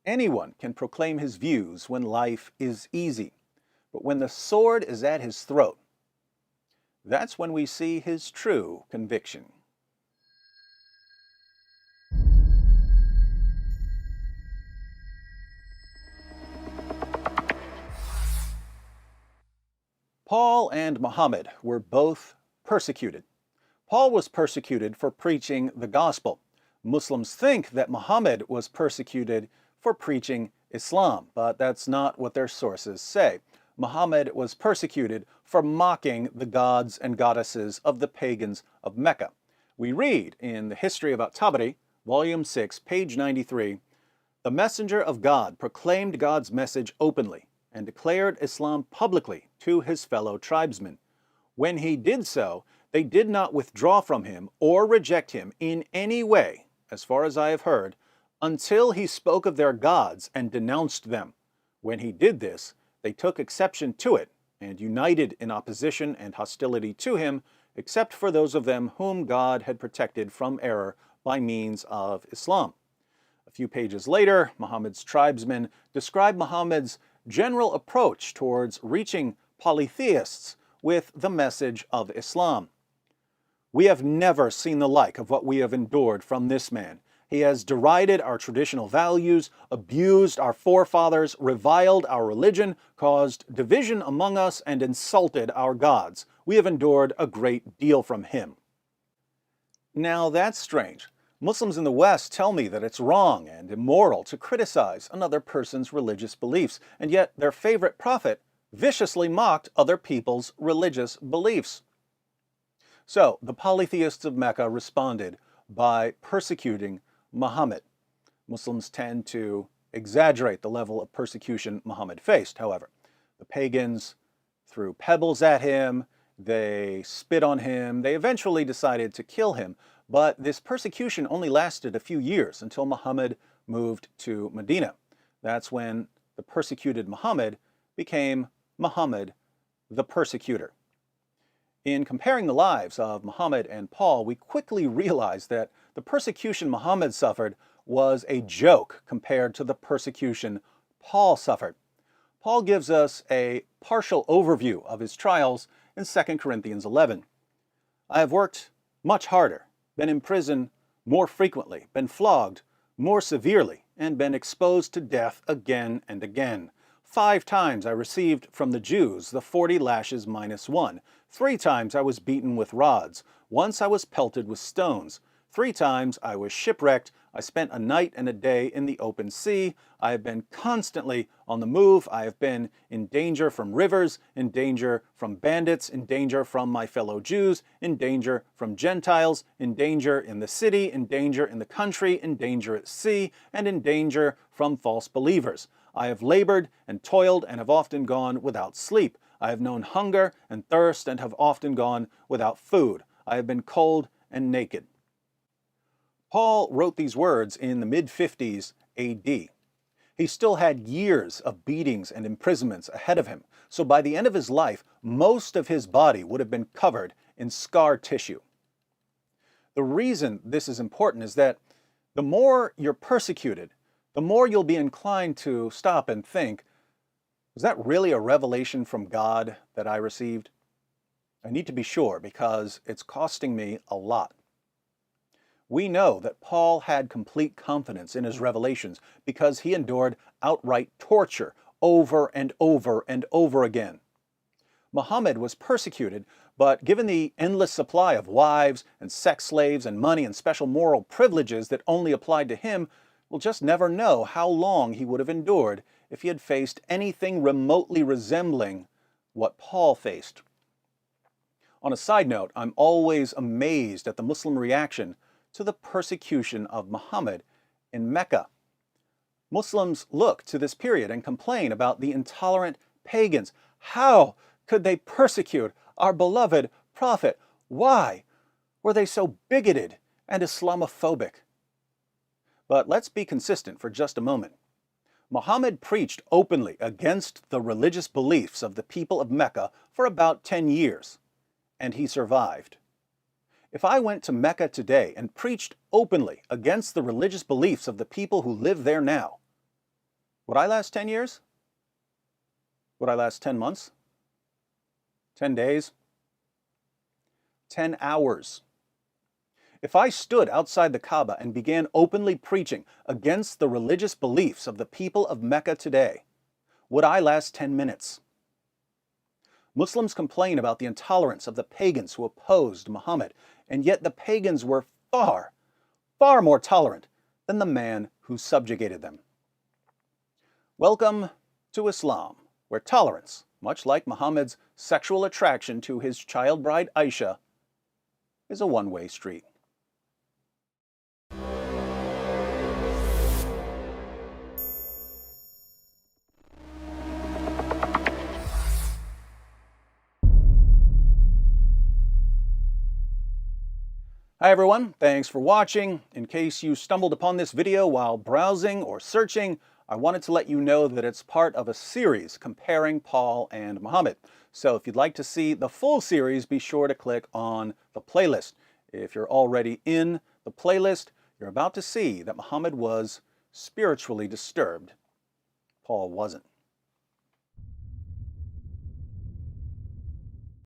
Anyone can proclaim his views when life is easy, but when the sword is at his throat, that's when we see his true conviction. Paul and Muhammad were both persecuted. Paul was persecuted for preaching the gospel. Muslims think that Muhammad was persecuted for preaching Islam, but that's not what their sources say. Muhammad was persecuted for mocking the gods and goddesses of the pagans of Mecca. We read in the History of At-Tabari, Volume 6, page 93, "The messenger of God proclaimed God's message openly and declared Islam publicly to his fellow tribesmen. When he did so, they did not withdraw from him or reject him in any way, as far as I have heard, until he spoke of their gods and denounced them. When he did this, they took exception to it and united in opposition and hostility to him, except for those of them whom God had protected from error by means of Islam." A few pages later, Muhammad's tribesmen describe Muhammad's general approach towards reaching polytheists with the message of Islam. "We have never seen the like of what we have endured from this man. He has derided our traditional values, abused our forefathers, reviled our religion, caused division among us, and insulted our gods. We have endured a great deal from him." Now that's strange. Muslims in the West tell me that it's wrong and immoral to criticize another person's religious beliefs, and yet their favorite prophet viciously mocked other people's religious beliefs. So the polytheists of Mecca responded by persecuting Muhammad. Muslims tend to exaggerate the level of persecution Muhammad faced, however. The pagans threw pebbles at him, they spit on him, they eventually decided to kill him. But this persecution only lasted a few years until Muhammad moved to Medina. That's when the persecuted Muhammad became Muhammad the persecutor. In comparing the lives of Muhammad and Paul, we quickly realize that the persecution Muhammad suffered was a joke compared to the persecution Paul suffered. Paul gives us a partial overview of his trials in 2 Corinthians 11. "I have worked much harder, been in prison more frequently, been flogged more severely, and been exposed to death again and again. 5 times I received from the Jews the 40 lashes minus 1. 3 times I was beaten with rods. Once I was pelted with stones. 3 times I was shipwrecked. I spent a night and a day in the open sea. I have been constantly on the move. I have been in danger from rivers, in danger from bandits, in danger from my fellow Jews, in danger from Gentiles, in danger in the city, in danger in the country, in danger at sea, and in danger from false believers. I have labored and toiled and have often gone without sleep. I have known hunger and thirst and have often gone without food. I have been cold and naked." Paul wrote these words in the mid-50s AD. He still had years of beatings and imprisonments ahead of him, so by the end of his life, most of his body would have been covered in scar tissue. The reason this is important is that the more you're persecuted, the more you'll be inclined to stop and think, was that really a revelation from God that I received? I need to be sure because it's costing me a lot. We know that Paul had complete confidence in his revelations because he endured outright torture over and over and over again. Muhammad was persecuted, but given the endless supply of wives and sex slaves and money and special moral privileges that only applied to him, we'll just never know how long he would have endured if he had faced anything remotely resembling what Paul faced. On a side note, I'm always amazed at the Muslim reaction to the persecution of Muhammad in Mecca. Muslims look to this period and complain about the intolerant pagans. How could they persecute our beloved prophet? Why were they so bigoted and Islamophobic? But let's be consistent for just a moment. Muhammad preached openly against the religious beliefs of the people of Mecca for about 10 years, and he survived. If I went to Mecca today and preached openly against the religious beliefs of the people who live there now, Would I last 10 years? Would I last 10 months? 10 days? 10 hours? If I stood outside the Kaaba and began openly preaching against the religious beliefs of the people of Mecca today, would I last 10 minutes? Muslims complain about the intolerance of the pagans who opposed Muhammad, and yet the pagans were far, far more tolerant than the man who subjugated them. Welcome to Islam, where tolerance, much like Muhammad's sexual attraction to his child bride Aisha, is a one-way street. Hi everyone, thanks for watching. In case you stumbled upon this video while browsing or searching, I wanted to let you know that it's part of a series comparing Paul and Muhammad. So if you'd like to see the full series, be sure to click on the playlist. If you're already in the playlist, you're about to see that Muhammad was spiritually disturbed. Paul wasn't.